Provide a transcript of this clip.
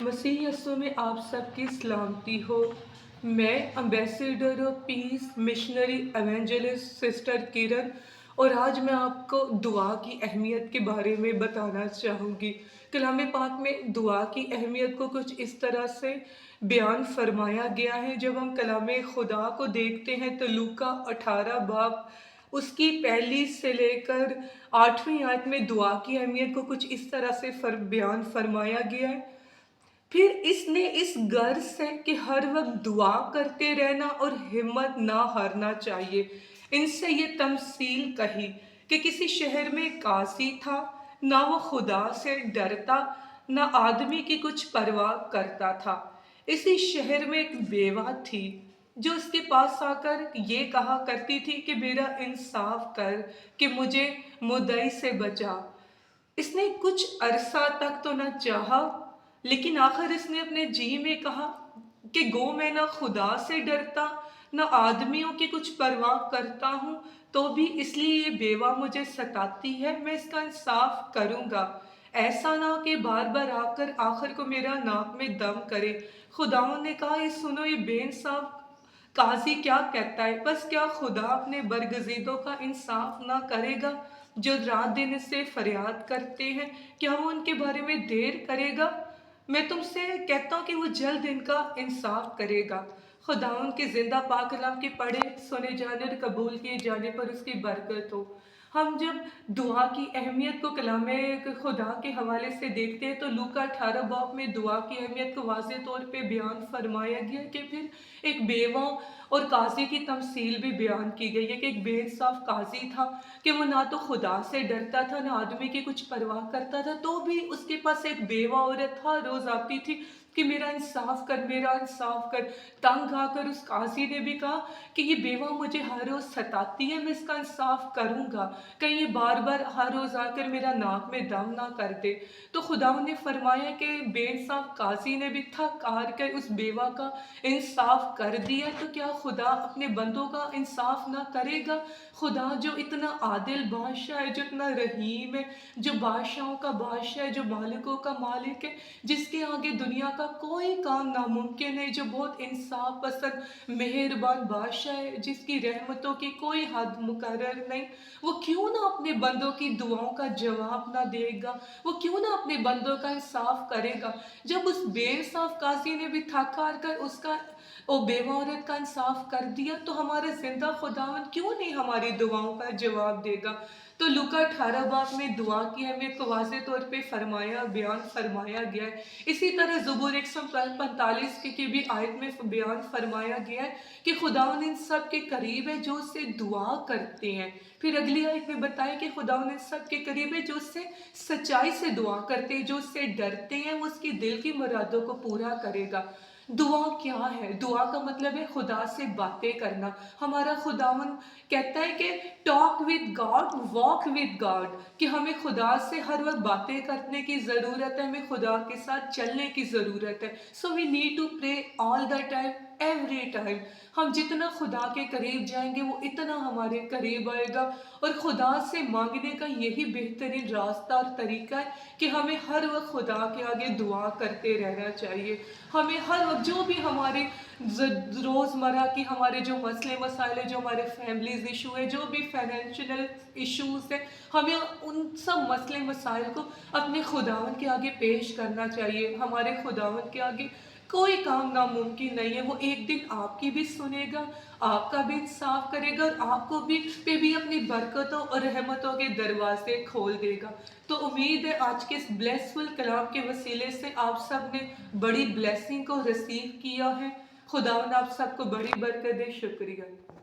मसीह यस्सु में आप सबकी सलामती हो। मैं ambassador of peace missionary evangelist sister Kiran, और आज मैं आपको दुआ की अहमियत के बारे में बताना चाहूँगी। कलाम पाक में दुआ की अहमियत को कुछ इस तरह से बयान फरमाया गया है। जब हम कलाम खुदा को देखते हैं तो लूका 18 बाब उसकी पहली से लेकर 8वीं आयत में दुआ की अहमियत को कुछ इस तरह से बयान फरमाया गया है। फिर इसने इस गर्ज से कि हर वक्त दुआ करते रहना और हिम्मत ना हारना चाहिए, इनसे ये तमसील कही कि किसी शहर में काजी था, ना वो खुदा से डरता, ना आदमी की कुछ परवाह करता था। इसी शहर में एक बेवा थी जो उसके पास आकर ये कहा करती थी कि मेरा इंसाफ कर, कि मुझे मुद्दई से बचा। इसने कुछ अरसा तक तो न चाहा, लेकिन आखिर इसने अपने जी में कहा कि गो मैं ना खुदा से डरता, न आदमियों की कुछ परवाह करता हूँ, तो भी इसलिए ये बेवा मुझे सताती है, मैं इसका इंसाफ करूँगा। ऐसा ना कि बार बार आकर आखिर को मेरा नाक में दम करे। खुदाओं ने कहा, ये सुनो, ये बेइंसाफ काजी क्या कहता है, बस क्या खुदा अपने बरगजीदों का इंसाफ ना करेगा जो रात दिन इससे फरियाद करते हैं? क्या वो उनके बारे में देर करेगा? मैं तुमसे कहता हूँ कि वो जल्द इनका इंसाफ करेगा। खुदाउन के जिंदा पाक कलाम के पढ़े सुने जाने और कबूल किए जाने पर उसकी बरकत हो। हम जब दुआ की अहमियत को कलाम खुदा के हवाले से देखते हैं तो लूका 18 बाब में दुआ की अहमियत को वाज़ेह तौर पे बयान फरमाया गया कि फिर एक बेवा और काजी की तमसील भी बयान की गई है कि एक बेइंसाफ काजी था कि वो ना तो खुदा से डरता था, ना आदमी की कुछ परवाह करता था, तो भी उसके पास एक बेवा औरत था, रोज आती थी कि मेरा इंसाफ कर, मेरा इंसाफ कर। तंग आकर उस काजी ने भी कहा कि ये बेवा मुझे हर रोज सताती है, मैं इसका इंसाफ करूंगा, कहीं ये बार बार हर रोज आकर मेरा नाक में दम ना कर दे। तो खुदा ने फरमाया कि बेइंसाफ काजी ने भी थक हार कर उस बेवा का इंसाफ कर दिया, तो क्या खुदा अपने बंदों का इंसाफ ना करेगा? खुदा जो इतना आदिल बादशाह है, जो इतना रहीम है, जो बादशाहों का बादशाह है, जो मालिकों का मालिक है, जिसके आगे दुनिया का कोई काम नामुमकिन है, जो बहुत इंसाफ पसंद मेहरबान बादशाह है, जिसकी रहमतों की कोई हद मुकर्रर नहीं, वो क्यों ना अपने बंदों की दुआओं का जवाब ना देगा? वो क्यों ना अपने बंदों का इंसाफ करेगा? जब उस बेइंसाफ काजी ने भी थक हार कर उसका ओ बेवा औरत का इंसाफ कर दिया, तो हमारे जिंदा खुदावन क्यों नहीं हमारी दुआओं का जवाब देगा? तो लूका 18 बाब में दुआ की अहमियत को वाज़ेह तौर पे फरमाया बयान फरमाया गया है। इसी तरह ज़बूर 145 की भी आयत में बयान फरमाया गया है कि खुदावन इन सब के करीब है जो उससे दुआ करते हैं। फिर अगली आयत में बताया कि खुदावन इन सब के करीब है जो उससे सच्चाई से दुआ करते हैं, जो उससे डरते हैं, वो उसकी दिल की मुरादों को पूरा करेगा। दुआ क्या है? दुआ का मतलब है खुदा से बातें करना। हमारा खुदावन कहता है कि talk with God, walk with God, कि हमें खुदा से हर वक्त बातें करने की ज़रूरत है, हमें खुदा के साथ चलने की ज़रूरत है। So we need to pray all the time, every time. हम जितना खुदा के करीब जाएंगे वो इतना हमारे करीब आएगा, और खुदा से मांगने का यही बेहतरीन रास्ता और तरीका है कि हमें हर वक्त खुदा के आगे दुआ करते रहना चाहिए। हमें हर वक्त जो भी हमारे रोज़मर्रा की हमारे जो मसले मसाइल है, जो हमारे फैमिलीज इशू है, जो भी फाइनेंशियल इश्यूज है, हमें उन सब मसले मसाइल को अपने खुदावन के आगे पेश करना चाहिए। हमारे खुदावन के आगे कोई काम नामुमकिन नहीं है। वो एक दिन आपकी भी सुनेगा, आपका भी इंसाफ करेगा, और आपको भी अपनी बरकतों और रहमतों के दरवाजे खोल देगा। तो उम्मीद है आज के इस ब्लेसफुल कलाम के वसीले से आप सब ने बड़ी ब्लेसिंग को रिसीव किया है। खुदावंद आप सबको बड़ी बरकत दे। शुक्रिया।